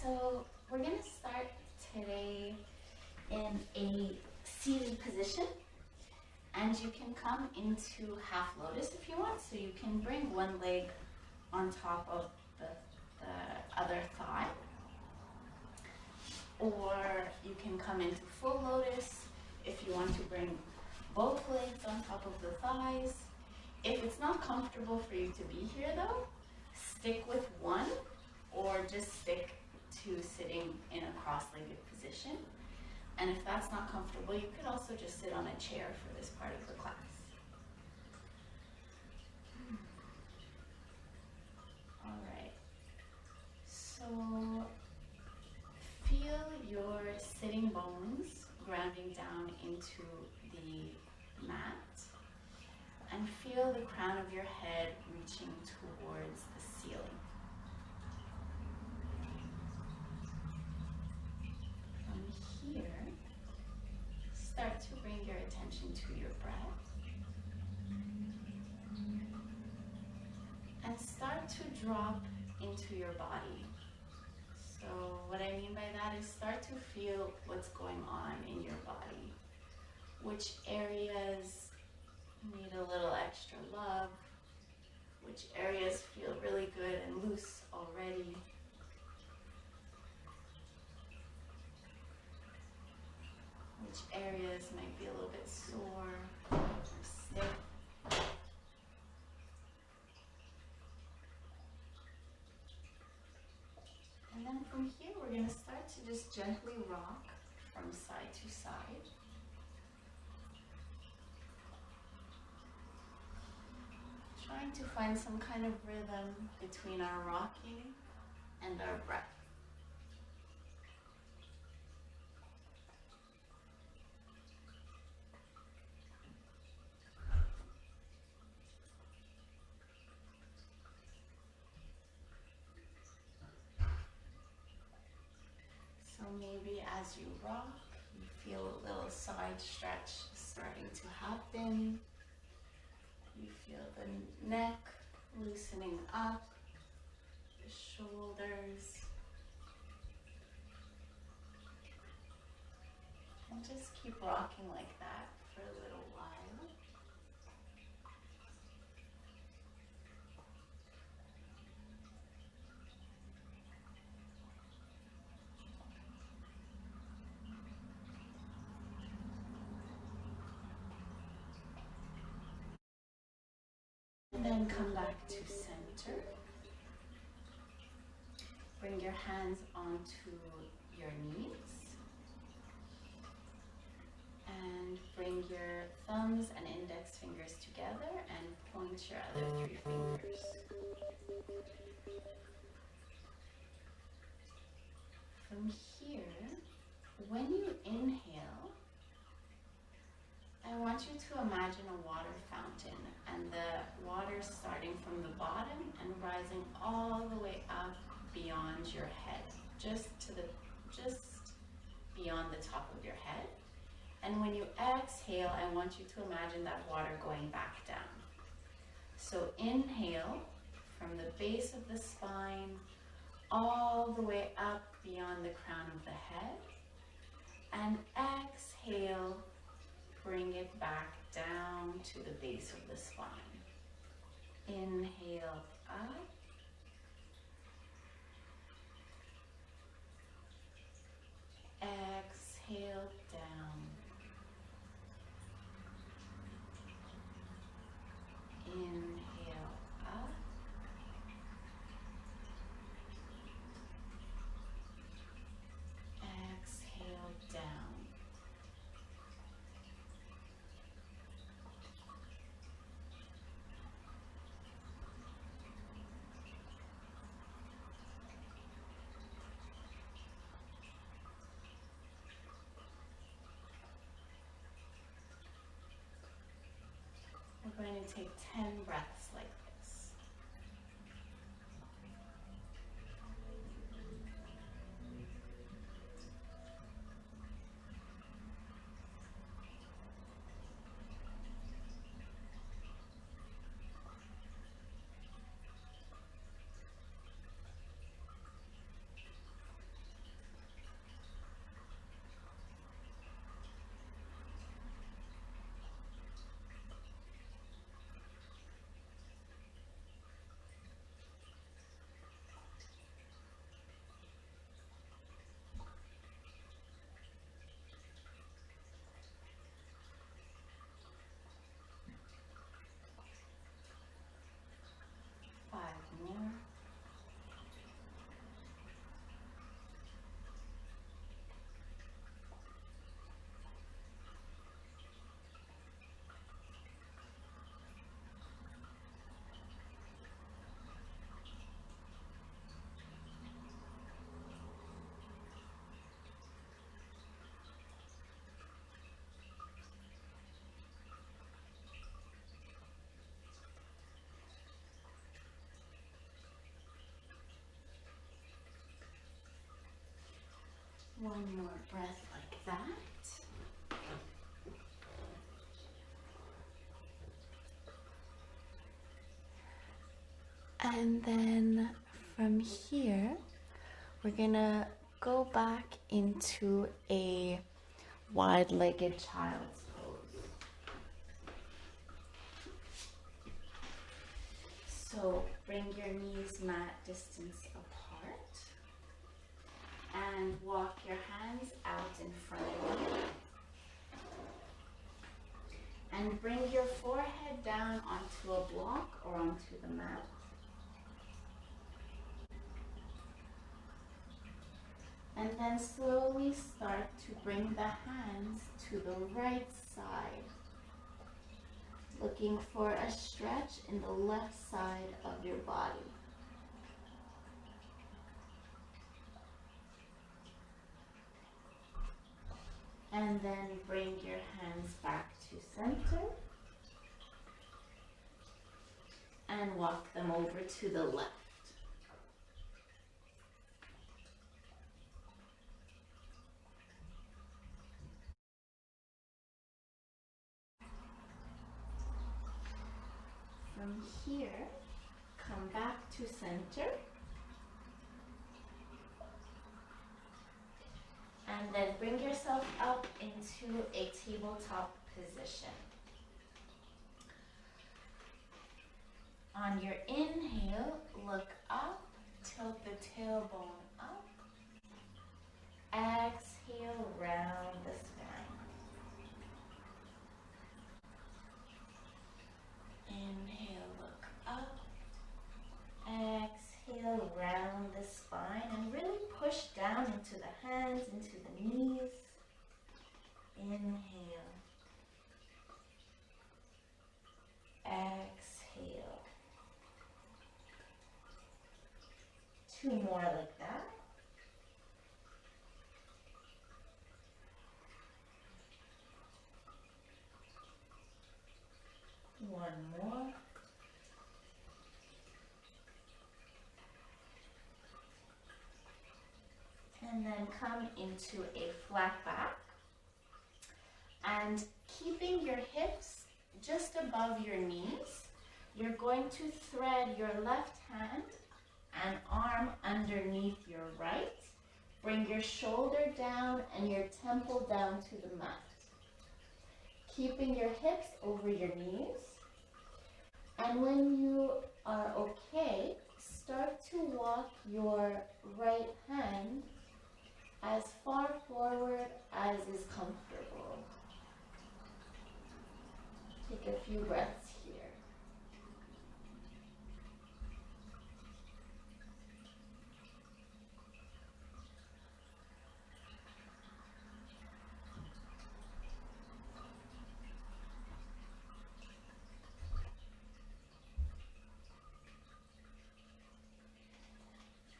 So we're gonna start today in a seated position, and you can come into half lotus if you want. So you can bring one leg on top of the other thigh, or you can come into full lotus if you want to bring both legs on top of the thighs. If it's not comfortable for you to be here though, stick with one or just stick to sitting in a cross-legged position. And if that's not comfortable, you could also just sit on a chair for this part of the class. All right. So feel your sitting bones grounding down into the mat, and feel the crown of your head reaching towards the ceiling. From here, start to bring your attention to your breath, and start to drop into your body. So what I mean by that is start to feel what's going on in your body. Which areas need a little extra love? Which areas feel really good and loose already? Which areas might be a little bit sore or stiff? And then from here, we're going to start to just gently rock from side to side. Trying to find some kind of rhythm between our rocking and our breath. So maybe as you rock, you feel a little side stretch starting to happen. You feel the neck loosening up, the shoulders. And just keep rocking like that for a little while. And then come back to center. Bring your hands onto your knees. And bring your thumbs and index fingers together and point your other 3 fingers. From here, when you inhale, I want you to imagine a water fountain and the water starting from the bottom and rising all the way up beyond your head, just beyond the top of your head. And when you exhale, I want you to imagine that water going back down. So inhale from the base of the spine all the way up beyond the crown of the head. And exhale, bring it back down to the base of the spine. Inhale up. Exhale down. Inhale up. Exhale down. We're going to take 10 breaths like this. One more breath like that. And then from here, we're gonna go back into a wide-legged child's pose. So bring your knees mat distance apart and walk your hands out in front of you. And bring your forehead down onto a block or onto the mat. And then slowly start to bring the hands to the right side, looking for a stretch in the left side of your body. And then bring your hands back to center and walk them over to the left. From here, come back to center. And then bring yourself up into a tabletop position. On your inhale, look up, tilt the tailbone up. Exhale, round the spine. Inhale, look up. Exhale, round the spine and really push down into the hands, into the knees. Inhale. Exhale. 2 more like that. One more. And then come into a flat back. And keeping your hips just above your knees, you're going to thread your left hand and arm underneath your right. Bring your shoulder down and your temple down to the mat. Keeping your hips over your knees. And when you are okay, start to walk your right hand as far forward as is comfortable. Take a few breaths here.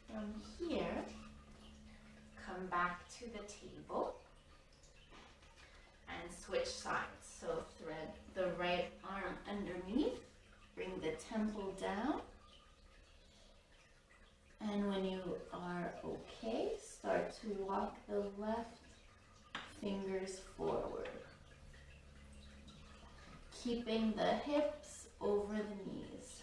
From here, come back to the table and switch sides. So thread the right arm underneath, bring the temple down, and when you are okay, start to walk the left fingers forward, keeping the hips over the knees.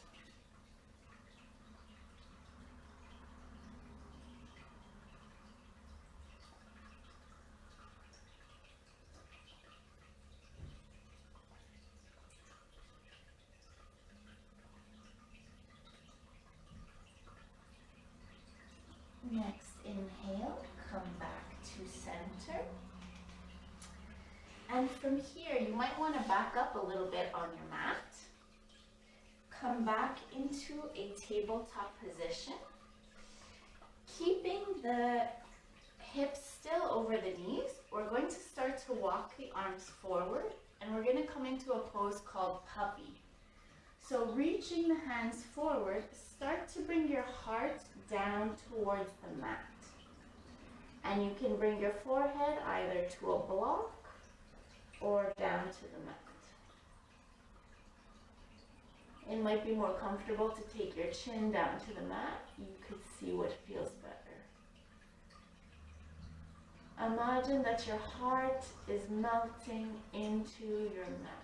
Next inhale, come back to center. And from here, you might want to back up a little bit on your mat. Come back into a tabletop position. Keeping the hips still over the knees, we're going to start to walk the arms forward and we're going to come into a pose called puppy. So reaching the hands forward, start to bring your heart down towards the mat. And you can bring your forehead either to a block or down to the mat. It might be more comfortable to take your chin down to the mat. You could see what feels better. Imagine that your heart is melting into your mat.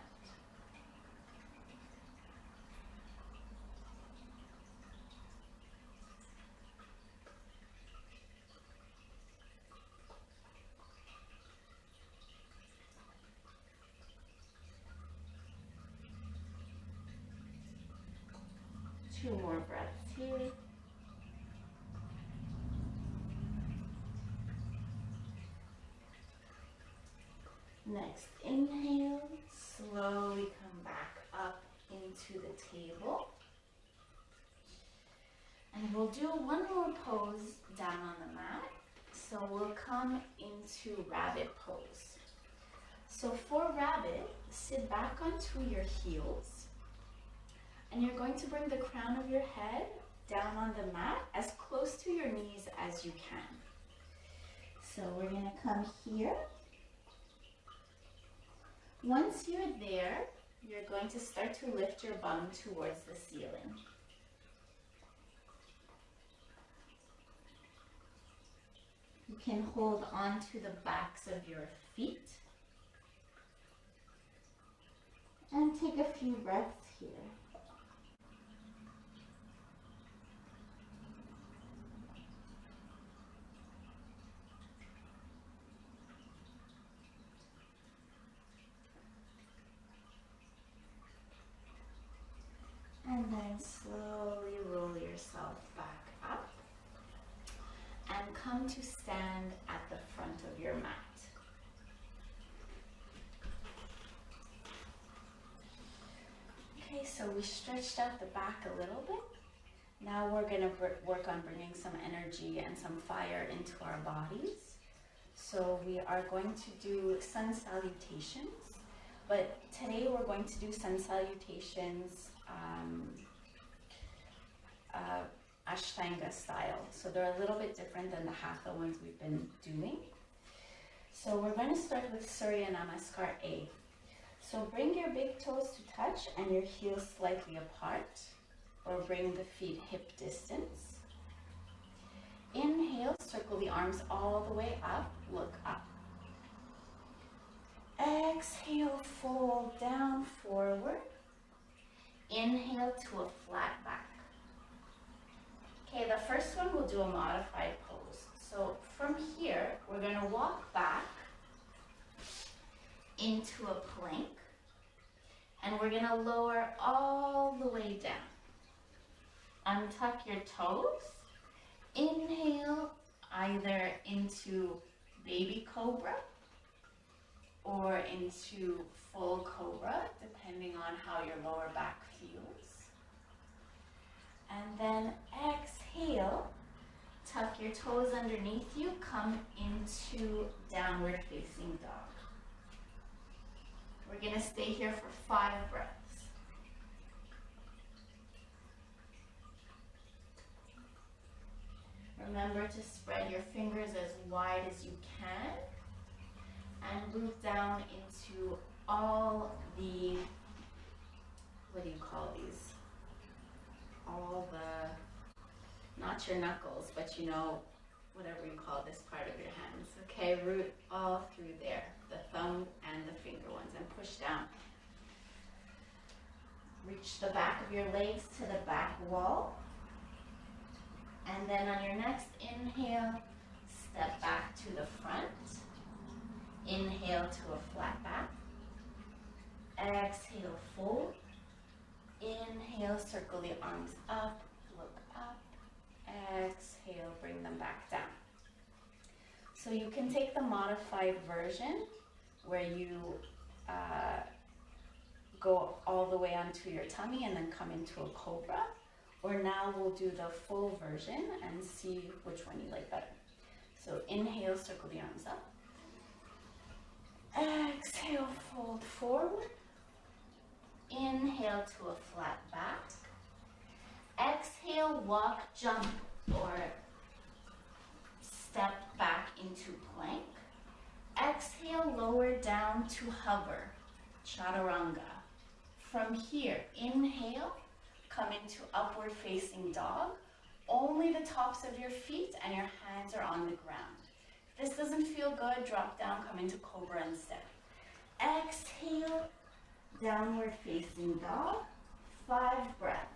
Two more breaths here. Next, inhale, slowly come back up into the table. And we'll do one more pose down on the mat. So we'll come into rabbit pose. So for rabbit, sit back onto your heels. And you're going to bring the crown of your head down on the mat as close to your knees as you can. So we're going to come here. Once you're there, you're going to start to lift your bum towards the ceiling. You can hold on to the backs of your feet and take a few breaths here. And then slowly roll yourself back up and come to stand at the front of your mat. Okay, so we stretched out the back a little bit. Now we're going to work on bringing some energy and some fire into our bodies. So we are going to do sun salutations, but today we're going to do sun salutations Ashtanga style. So they're a little bit different than the hatha ones we've been doing. So we're going to start with Surya Namaskar A. So bring your big toes to touch and your heels slightly apart, or bring the feet hip distance. Inhale, circle the arms all the way up, look up. Exhale, fold down, forward. Inhale to a flat back. Okay, the first one we'll do a modified pose. So from here, we're going to walk back into a plank, and we're going to lower all the way down. Untuck your toes. Inhale either into baby cobra or into full cobra, depending on how your lower back feels. And then exhale, tuck your toes underneath you, come into downward facing dog. We're going to stay here for 5 breaths. Remember to spread your fingers as wide as you can and move down into all the, what do you call these? All the, not your knuckles, but you know, whatever you call this part of your hands. Okay, root all through there, the thumb and the finger ones, and push down. Reach the back of your legs to the back wall. And then on your next inhale, step back to the front. Inhale to a flat back. Exhale, fold. Inhale, circle the arms up, look up. Exhale, bring them back down. So you can take the modified version where you go all the way onto your tummy and then come into a cobra. Or now we'll do the full version and see which one you like better. So inhale, circle the arms up. Exhale, fold forward. Inhale to a flat back. Exhale, walk, jump, or step back into plank. Exhale, lower down to hover, chaturanga. From here, inhale, come into upward facing dog. Only the tops of your feet and your hands are on the ground. this doesn't feel good, drop down, come into cobra instead. Exhale, downward facing dog, 5 breaths.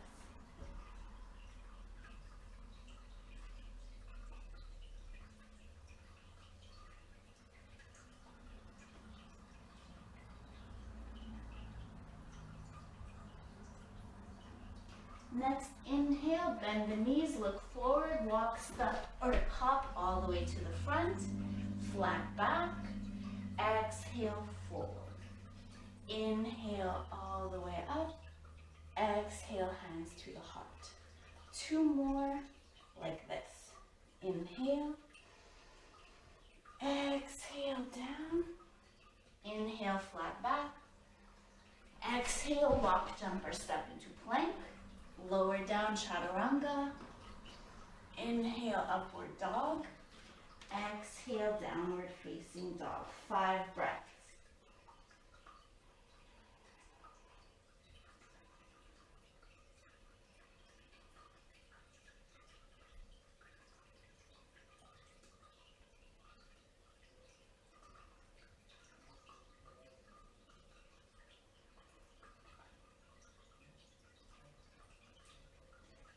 Next, inhale, bend the knees, look forward, walk, step, or hop all the way to the front, flat back. Exhale, fold. Inhale all the way up. Exhale, hands to the heart. 2 more, like this. Inhale. Exhale, down. Inhale, flat back. Exhale, walk, jump, or step into plank. Lower down, chaturanga. Inhale, upward dog. Exhale, downward facing dog. 5 breaths.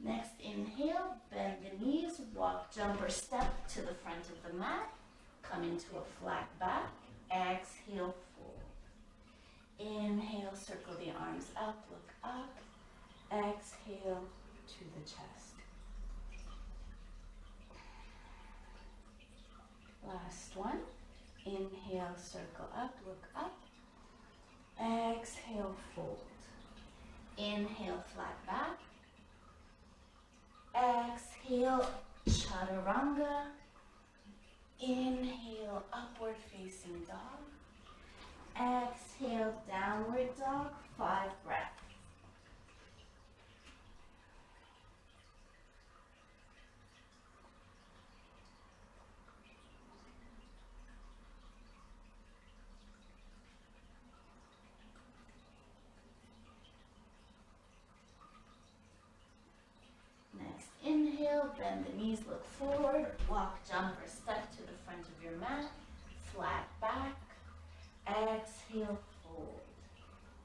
Next, inhale, bend the knees, walk, jump, or step to the front of the mat. Come into a flat back. Exhale, fold. Inhale, circle the arms up, look up. Exhale to the chest. Last one. Inhale, circle up, look up. Exhale, fold. Inhale, flat back. Exhale, chaturanga. Inhale, upward facing dog. Exhale, downward dog, 5 breaths. Next, inhale, bend the knees, look forward, walk, jump, or step to the front of your mat, flat back. Exhale, fold.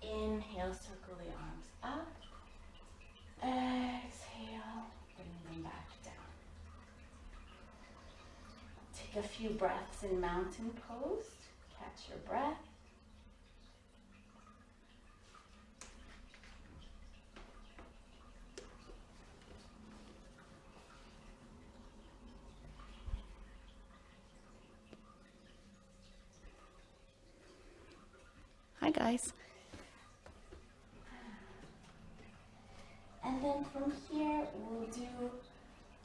Inhale, circle the arms up. Exhale, bring them back down. Take a few breaths in mountain pose. Catch your breath. Hi guys. And then from here, we'll do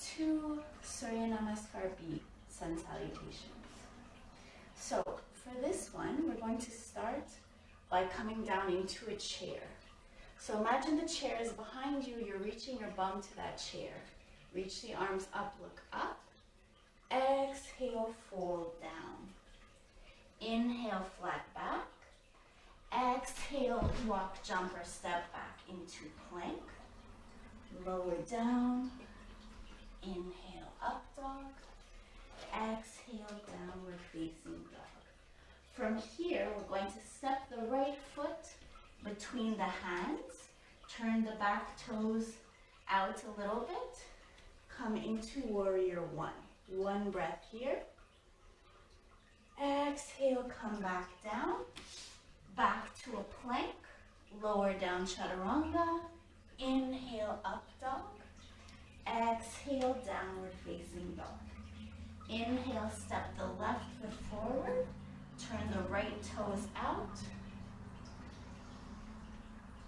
2 Surya Namaskar beat sun salutations. So for this one, we're going to start by coming down into a chair. So imagine the chair is behind you, you're reaching your bum to that chair. Reach the arms up, look up. Exhale, fold down. Inhale, flat back. Exhale, walk, jump, or step back into plank. Lower down. Inhale, up dog. Exhale, downward facing dog. From here, we're going to step the right foot between the hands. Turn the back toes out a little bit. Come into warrior 1. 1 breath here. Exhale, come back down. Back to a plank, lower down chaturanga, inhale up dog, exhale downward facing dog. Inhale, step the left foot forward, turn the right toes out.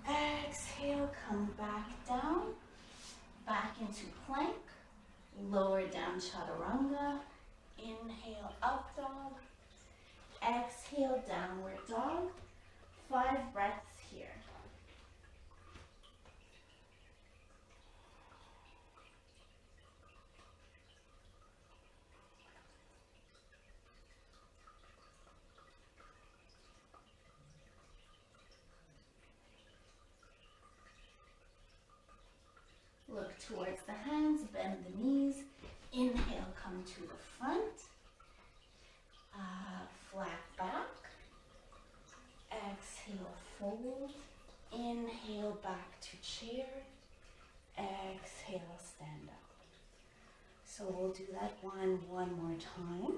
Exhale, come back down, back into plank, lower down chaturanga, inhale up dog, exhale downward dog. 5 breaths here. Look towards the hands, bend the knees. Inhale, come to the front. to chair. Exhale, stand up. So we'll do that one more time.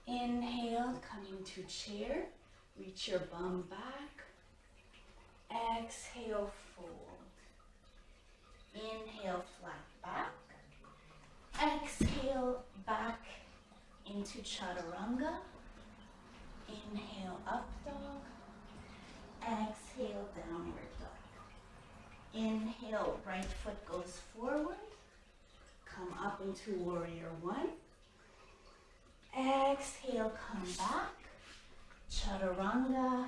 Inhale, coming to chair. Reach your bum back. Exhale, fold. Inhale, flat back. Exhale, back into chaturanga. Inhale, up dog. Exhale, downward dog. Inhale, right foot goes forward. Come up into warrior one. Exhale, come back. Chaturanga.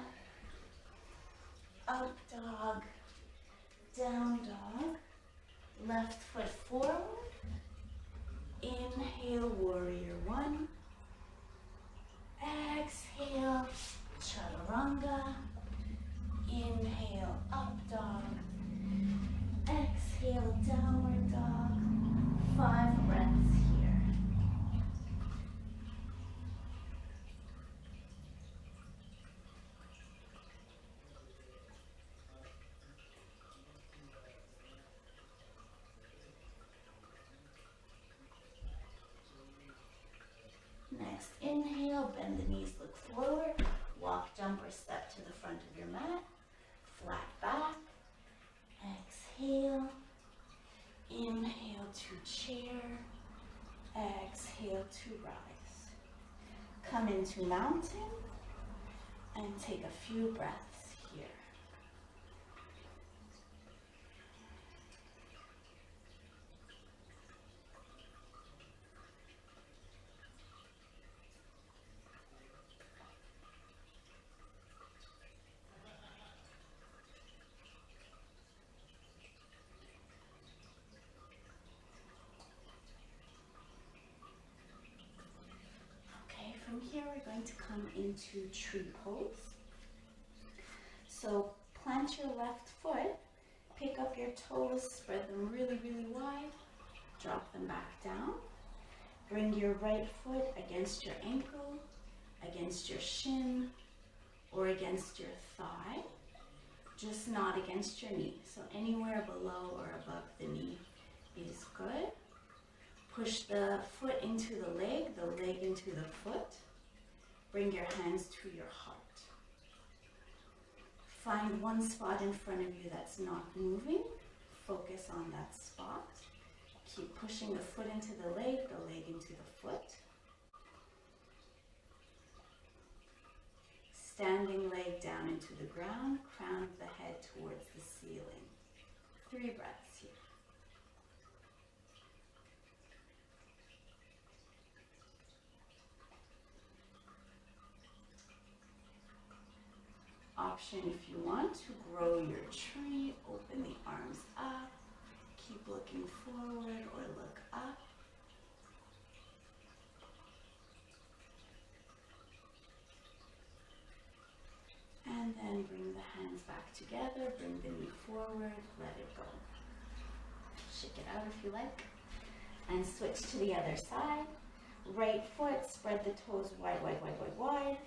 Up dog. Down dog. Left foot forward. Inhale, warrior one. Exhale, chaturanga. Inhale, up dog. Exhale, downward dog. 5 breaths here. Next, inhale, bend the knees, look forward. Walk, jump, or step to the front of your mat. Flat back. Exhale. Inhale to chair. Exhale to rise. Come into mountain and take a few breaths here. From here, we're going to come into tree pose. So plant your left foot, pick up your toes, spread them really, really wide, drop them back down. Bring your right foot against your ankle, against your shin, or against your thigh, just not against your knee. So anywhere below or above the knee is good. Push the foot into the leg into the foot. Bring your hands to your heart. Find one spot in front of you that's not moving. Focus on that spot. Keep pushing the foot into the leg into the foot. Standing leg down into the ground, crown of the head towards the ceiling. 3 breaths here. Option if you want to grow your tree, open the arms up, keep looking forward or look up. And then bring the hands back together, bring the knee forward, let it go. Shake it out if you like. And switch to the other side. Right foot, spread the toes wide, wide, wide, wide, wide.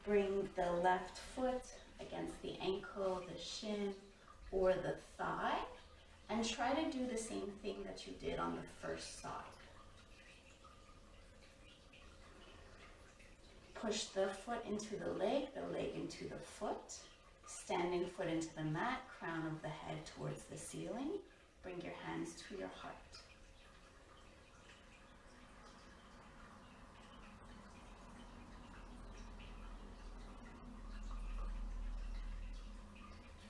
Bring the left foot against the ankle, the shin, or the thigh, and try to do the same thing that you did on the first side. Push the foot into the leg into the foot, standing foot into the mat, crown of the head towards the ceiling. Bring your hands to your heart.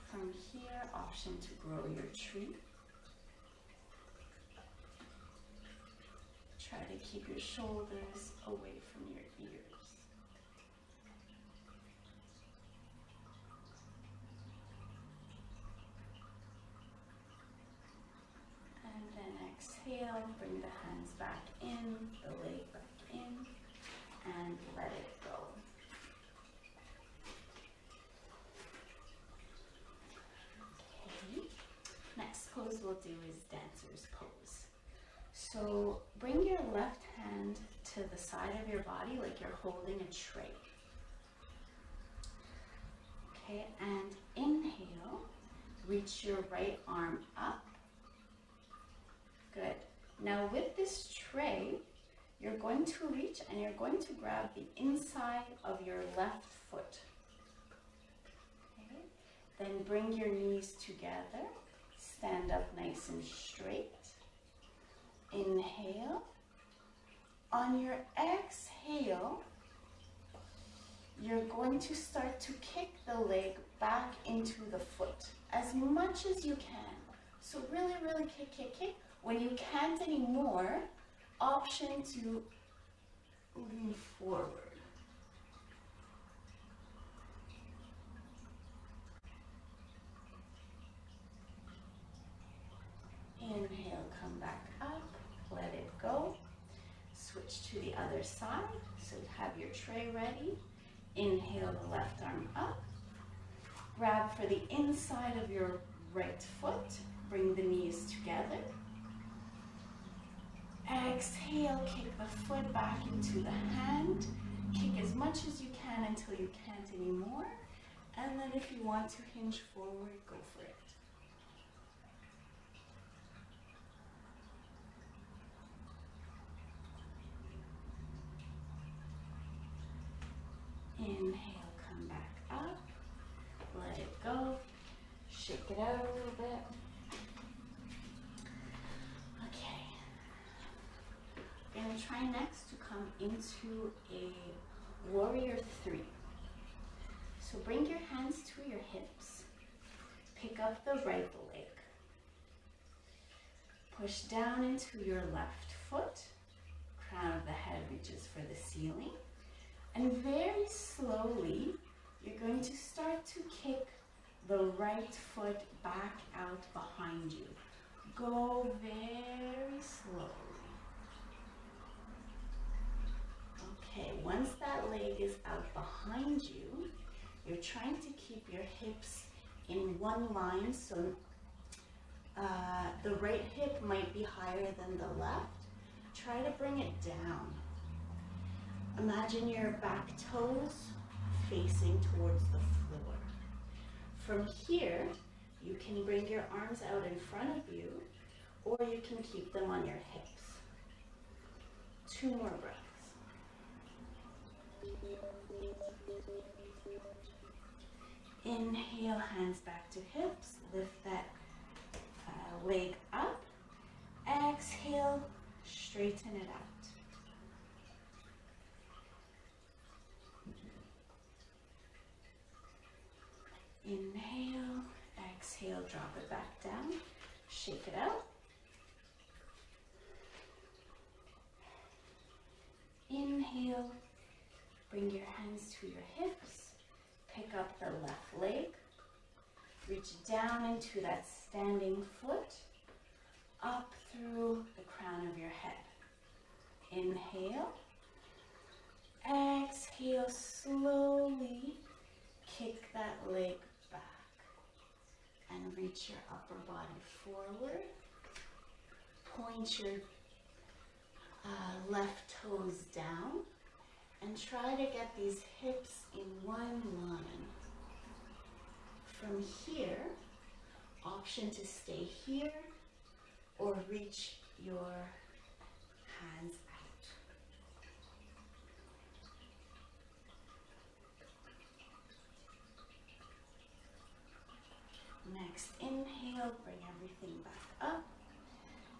From here, option to grow your tree. Try to keep your shoulders away from your ears. And then exhale, bring the hands back in, the leg back in, and let it go. Next pose we'll do is dancer's pose. So bring your left hand to the side of your body like you're holding a tray. Okay, and inhale, reach your right arm up. Good. Now with this tray, you're going to reach and you're going to grab the inside of your left foot. Okay. Then bring your knees together. Stand up nice and straight. Inhale. On your exhale, you're going to start to kick the leg back into the foot as much as you can. So really, really kick, kick, kick. When you can't anymore, option to lean forward. Inhale, come back up, let it go. Switch to the other side. So have your tray ready. Inhale the left arm up. Grab for the inside of your right foot. Bring the knees together. Exhale, kick the foot back into the hand. Kick as much as you can until you can't anymore. And then if you want to hinge forward, go for it. Inhale, come back up. Let it go. Shake it out a little bit. Okay. We're going to try next to come into a warrior 3. So bring your hands to your hips. Pick up the right leg. Push down into your left foot. Crown of the head reaches for the ceiling. And very slowly, you're going to start to kick the right foot back out behind you. Go very slowly. Okay, once that leg is out behind you, you're trying to keep your hips in one line, so the right hip might be higher than the left. Try to bring it down. Imagine your back toes facing towards the floor. From here, you can bring your arms out in front of you, or you can keep them on your hips. 2 more breaths. Inhale, hands back to hips. Lift that leg up. Exhale, straighten it out. Inhale, exhale, drop it back down. Shake it out. Inhale, bring your hands to your hips. Pick up the left leg. Reach down into that standing foot. Up through the crown of your head. Inhale. Exhale, slowly kick that leg back. And reach your upper body forward. Point your left toes down. And try to get these hips in one line. From here, option to stay here or reach your hands out. Next, inhale, bring everything back up.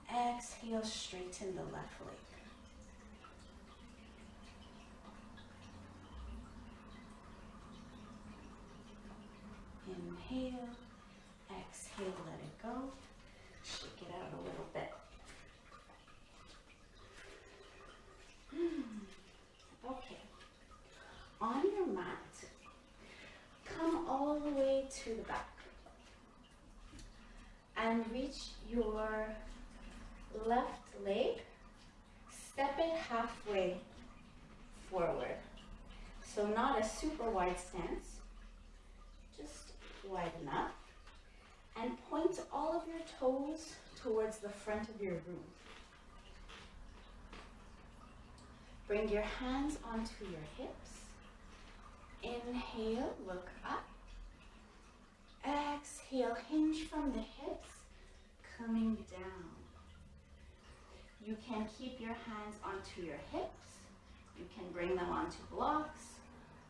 Exhale, straighten the left leg. Inhale, exhale, let it go. Shake it out a little bit. Okay. On your mat, come all the way to the back. And reach your left leg. Step it halfway forward. So not a super wide stance. Just wide enough, and point all of your toes towards the front of your room. Bring your hands onto your hips. Inhale, look up. Exhale, hinge from the hips, coming down. You can keep your hands onto your hips. You can bring them onto blocks,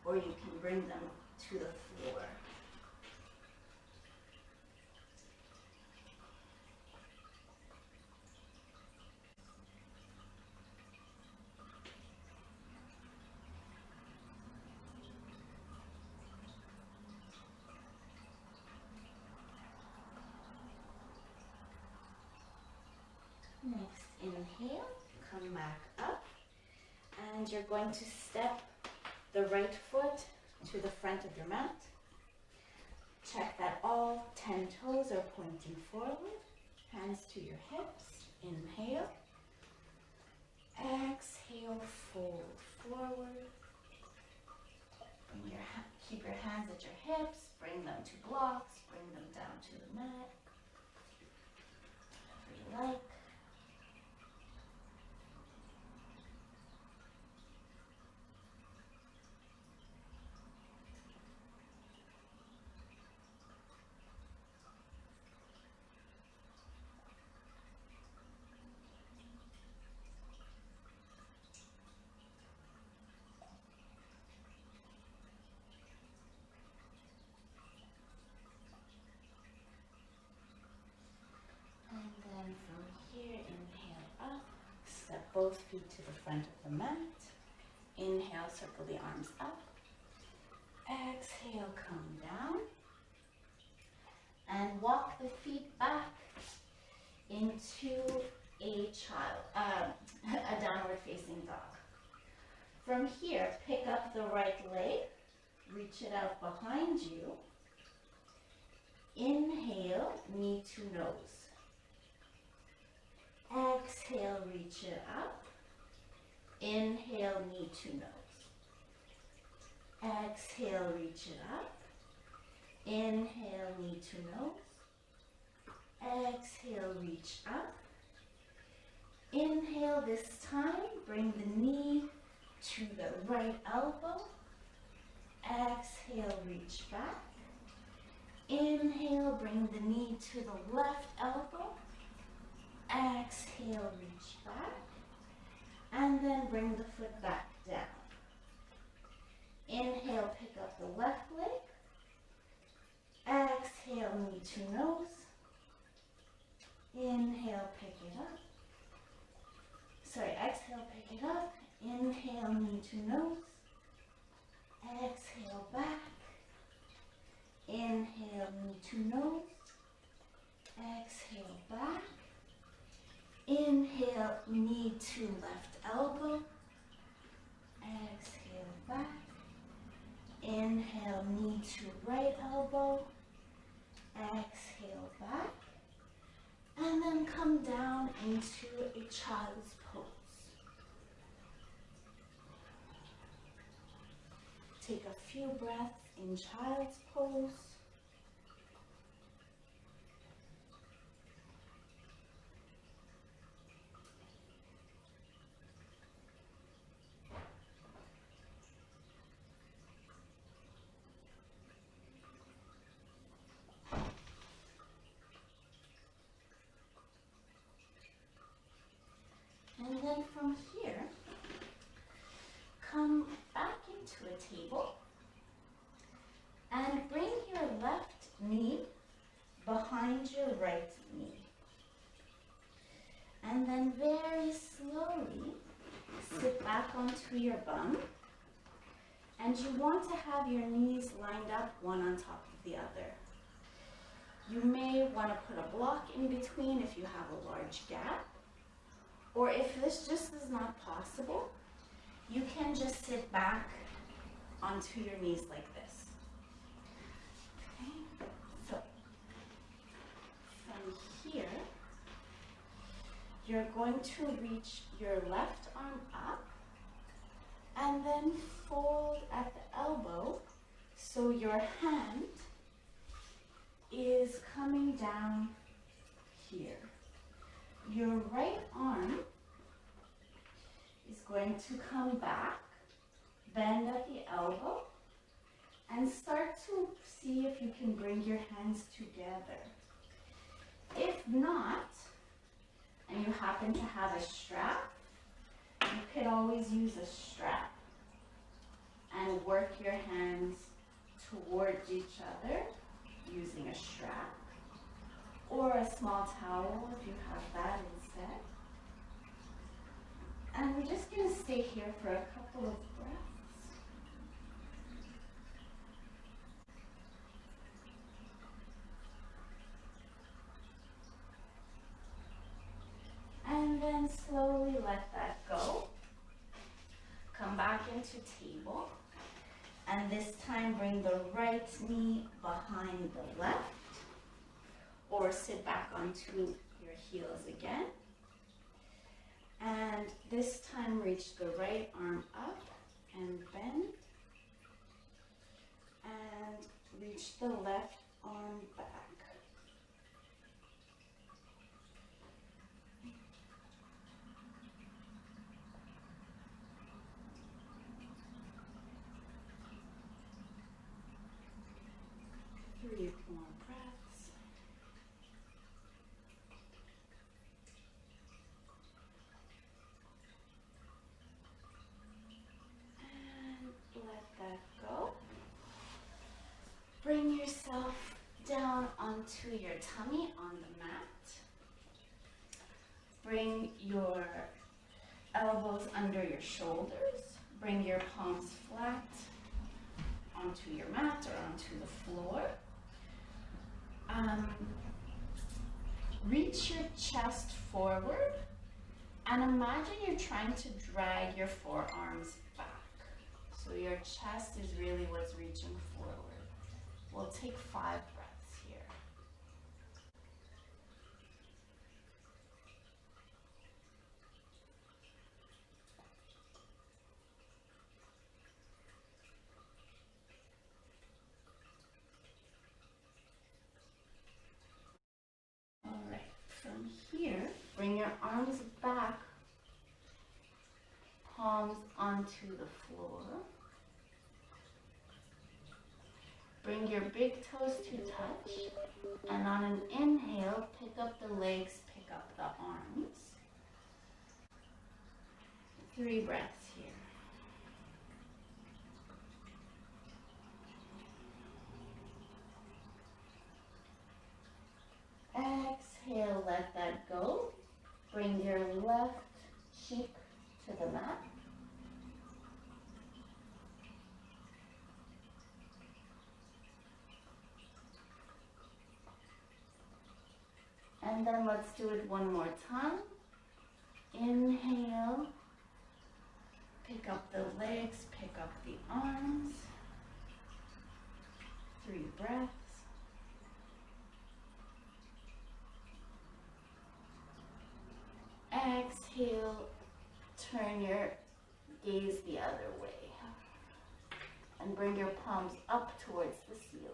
or you can bring them to the floor. Next, inhale, come back up, and you're going to step the right foot to the front of your mat. Check that all 10 toes are pointing forward, hands to your hips, inhale. Exhale, fold forward. Keep your hands at your hips, bring them to blocks, bring them down to the mat, whatever you like. And then from here, inhale up, step both feet to the front of the mat. Inhale, circle the arms up. Exhale, come down. And walk the feet back into a downward facing dog. From here, pick up the right leg, reach it out behind you. Inhale, knee to nose. Exhale, reach it up. Inhale, knee to nose. Exhale, reach it up. Inhale, knee to nose. Exhale, reach up. Inhale this time, bring the knee to the right elbow. Exhale, reach back. Inhale, bring the knee to the left elbow. Exhale, reach back. And then bring the foot back down. Inhale, pick up the left leg. Exhale, knee to nose. Inhale, pick it up. Exhale, pick it up. Inhale, knee to nose. Exhale, back. Inhale, knee to nose. Exhale, back. Inhale, knee to left elbow. Exhale, back. Inhale, knee to right elbow. Exhale, back. And then come down into a child's pose. Take a few breaths in child's pose. And then from here, come back into a table and bring your left knee behind your right knee. And then very slowly sit back onto your bum. And you want to have your knees lined up one on top of the other. You may want to put a block in between if you have a large gap. Or if this just is not possible, you can just sit back onto your knees like this. Okay, so from here, you're going to reach your left arm up and then fold at the elbow so your hand is coming down here. Your right arm is going to come back, bend at the elbow, And start to see if you can bring your hands together. If not, and you happen to have a strap, you could always use a strap and work your hands towards each other using a strap or a small towel if you have that instead. And we're just going to stay here for a couple of breaths. And then slowly let that go. Come back into table. And this time bring the right knee behind the left. Or sit back onto your heels again. And this time reach the right arm up and bend. And reach the left arm back. Three more breaths. And let that go. Bring yourself down onto your tummy on the mat. Bring your elbows under your shoulders. Bring your palms flat onto your mat or onto the floor. Reach your chest forward and imagine you're trying to drag your forearms back. So your chest is really what's reaching forward. We'll take 5 breaths here. All right, from here, bring your arms back, palms onto the floor. Bring your big toes to touch, and on an inhale, pick up the legs, pick up the arms. 3 breaths here. Exhale, let that go. Bring your left cheek to the mat. And then let's do it one more time. Inhale, pick up the legs, pick up the arms. 3 breaths. Exhale, turn your gaze the other way. And bring your palms up towards the ceiling.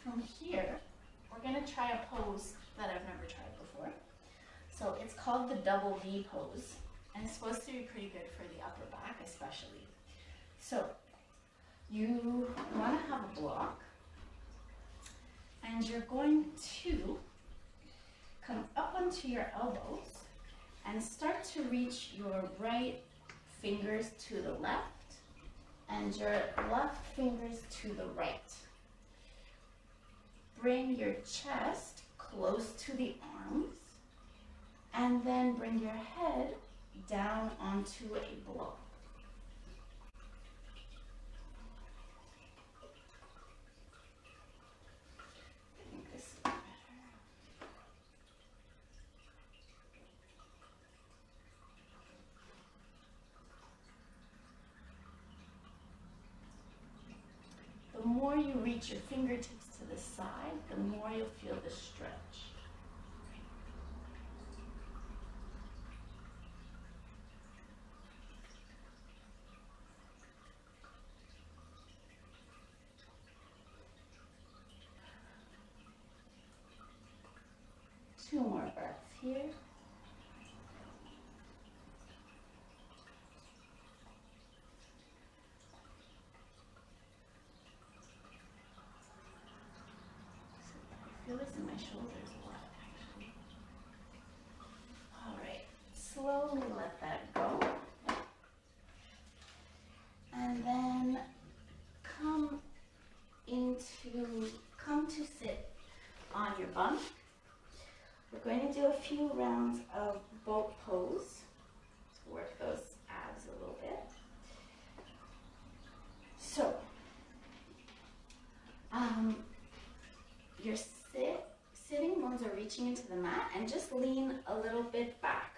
From here, we're going to try a pose that I've never tried before. So it's called the double V pose, and it's supposed to be pretty good for the upper back especially. So you want to have a block, and you're going to come up onto your elbows and start to reach your right fingers to the left and your left fingers to the right. Bring your chest close to the arms, and then bring your head down onto a block. I think this is better. The more you reach your fingertips to the side, the more you'll feel the stretch. 2 more breaths here. I feel this in my shoulders a lot, actually. All right, slowly let that go. And then come to sit on your bum. We're going to do a few rounds of boat pose to work those abs a little bit. So, your sitting bones are reaching into the mat, and just lean a little bit back,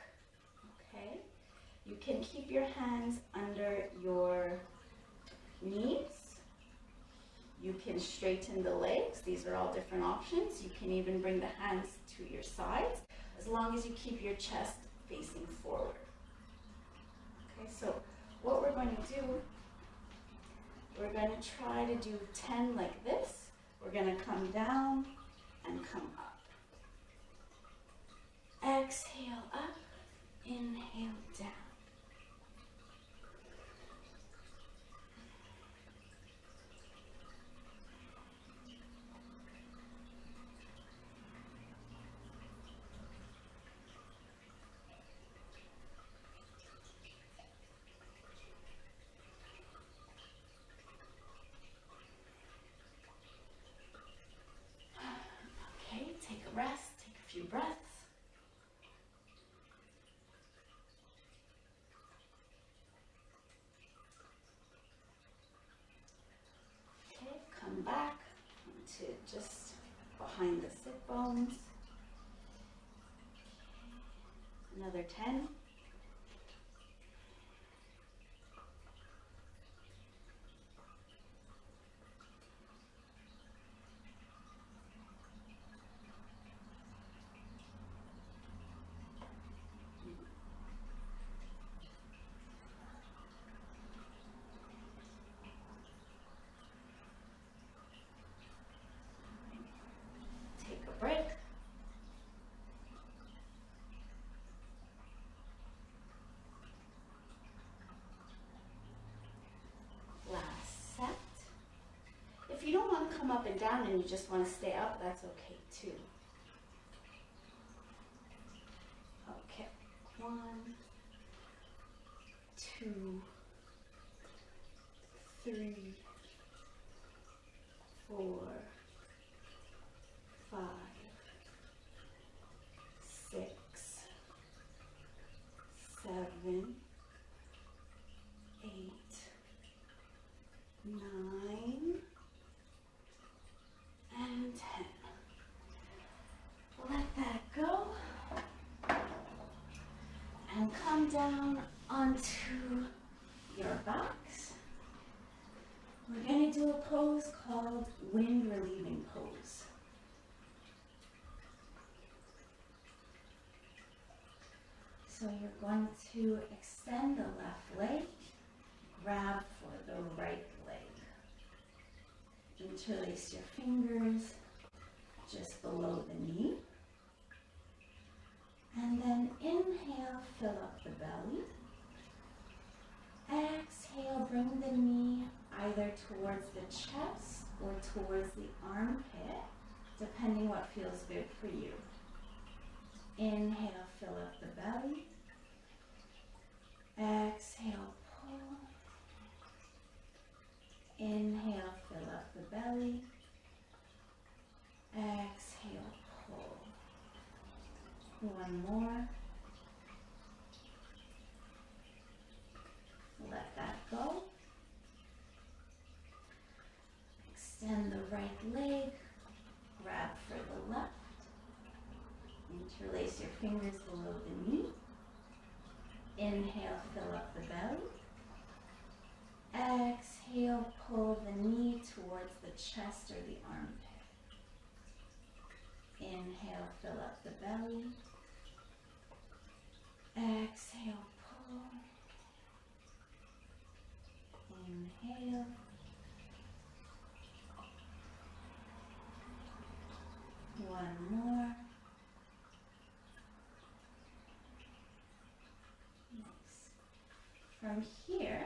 okay? You can keep your hands under your knees. You can straighten the legs. These are all different options. You can even bring the hands to your sides, as long as you keep your chest facing forward. Okay, so what we're going to do, we're going to try to do 10 like this. We're going to come down and come up. Exhale up, inhale down. Okay, take a rest, take a few breaths. Okay, come back to just behind the sit bones. Another 10. Take a break. Last set. If you don't want to come up and down and you just want to stay up, that's okay too. Okay, 1, 2, 3, 4, 5, 6, 7, 8, 9, and 10. Let that go. And come down onto your backs. We're going to do a pose called wind relieving pose. So you're going to extend the left leg, grab for the right leg. Interlace your fingers just below the knee. And then inhale, fill up the belly. Exhale, bring the knee either towards the chest or towards the armpit, depending what feels good for you. Inhale, fill up the belly. Exhale, pull. Inhale, fill up the belly. Exhale, pull. One more. Let that go. Extend the right leg. Grab for the left. Interlace your fingers below the knee. Inhale, fill up the belly. Exhale, pull the knee towards the chest or the armpit. Inhale, fill up the belly. Exhale, pull. Inhale. One more. From here,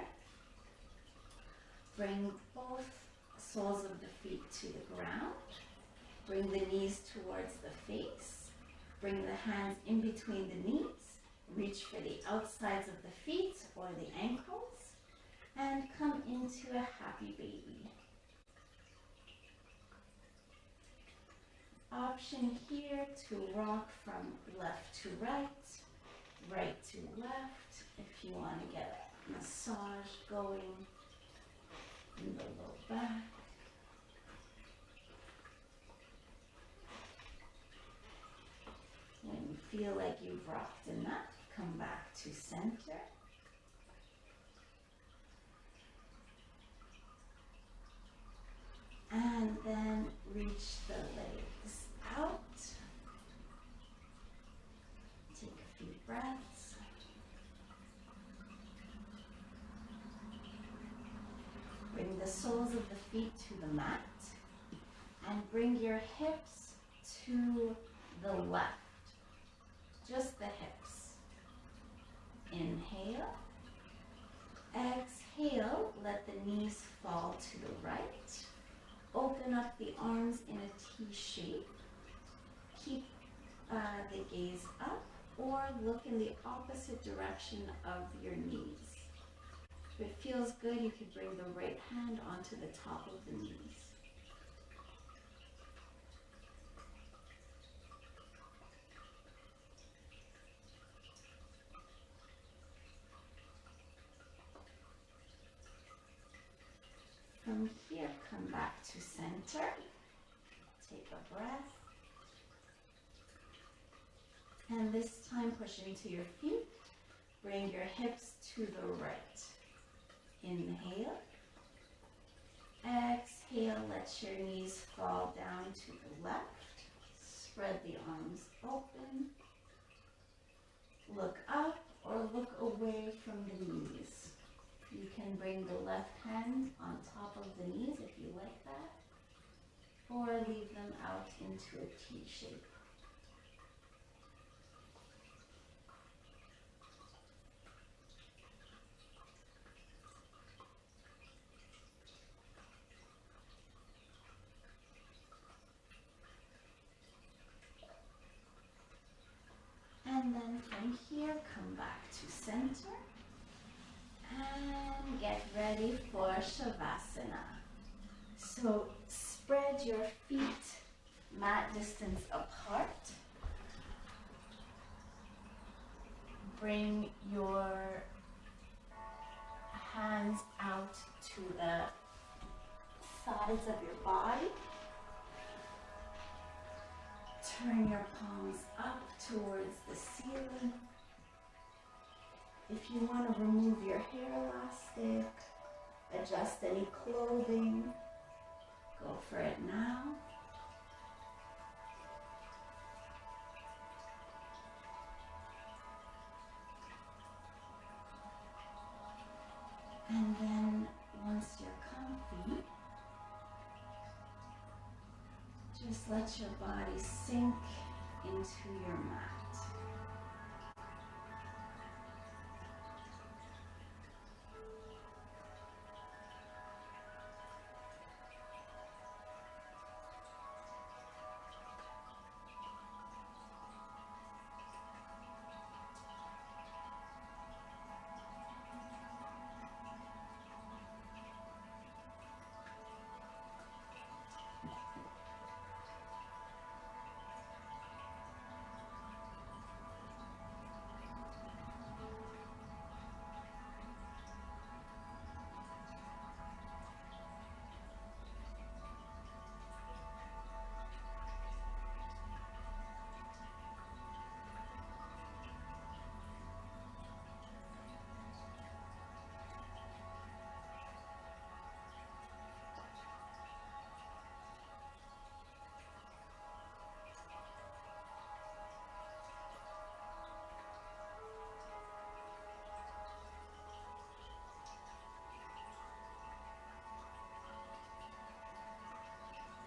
bring both soles of the feet to the ground. Bring the knees towards the face. Bring the hands in between the knees. Reach for the outsides of the feet or the ankles. And come into a happy baby. Option here to rock from left to right, right to left, if you want to get a massage going in the low back. When you feel like you've rocked enough, come back to center. And then reach the legs out. Take a few breaths. Bring the soles of the feet to the mat. And bring your hips to the left. Just the hips. Inhale. Exhale, let the knees fall to the right. Open up the arms in a T shape. Keep the gaze up or look in the opposite direction of your knees. If it feels good, you could bring the right hand onto the top of the knees. From here, come back to center. Take a breath. And this time, push into your feet. Bring your hips to the right. Inhale. Exhale, let your knees fall down to the left. Spread the arms open. Look up or look away from the knees. You can bring the left hand on top of the knees if you like that, or leave them out into a T shape. And then from here, come back to center. And get ready for Shavasana. So spread your feet mat distance apart. Bring your hands out to the sides of your body. Turn your palms up towards the ceiling. If you want to remove your hair elastic, adjust any clothing, go for it now. And then once you're comfy, just let your body sink into your mat.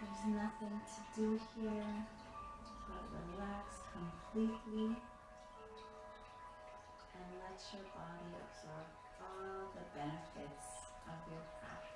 There's nothing to do here but relax completely and let let your body absorb all the benefits of your practice.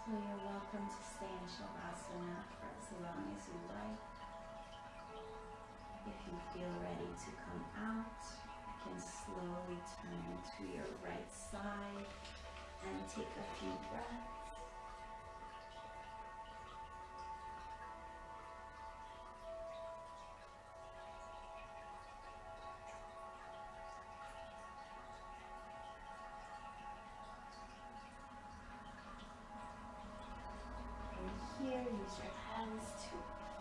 So you're welcome to stay in Shavasana for as long as you like. If you feel ready to come out, you can slowly turn to your right side and take a few breaths. Here, use your hands to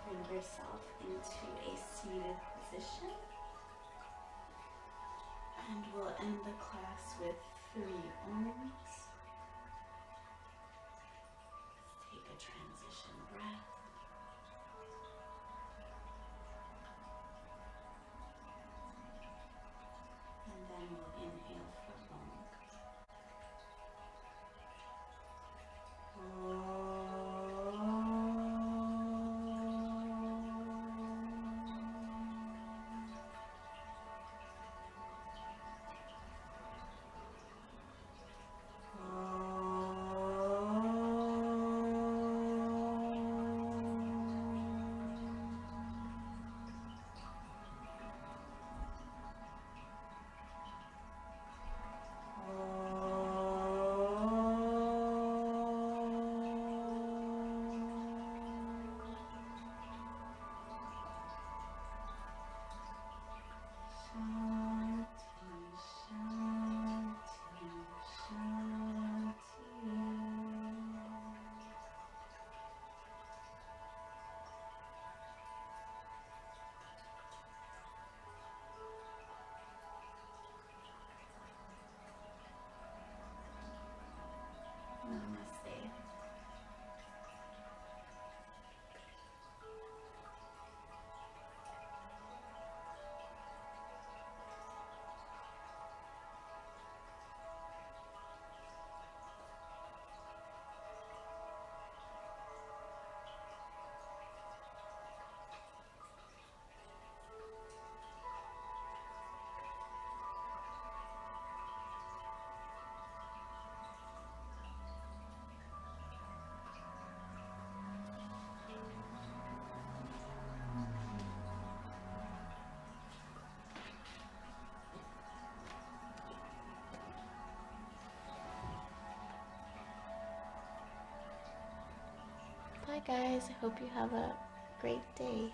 bring yourself into a seated position. And we'll end the class with 3 Oms. Take a transition breath. And then we'll inhale for Om. guys, I hope you have a great day.